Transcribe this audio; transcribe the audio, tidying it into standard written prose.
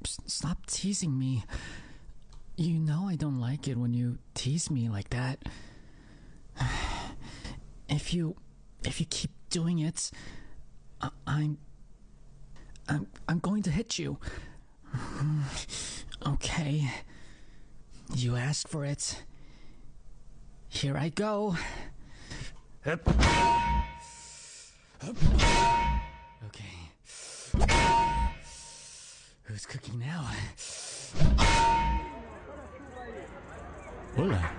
Stop teasing me. You know I don't like it when you tease me like that. If you keep doing it, I'm going to hit you. Okay. You asked for it. Here I go. Okay. Who's cooking now? Hola.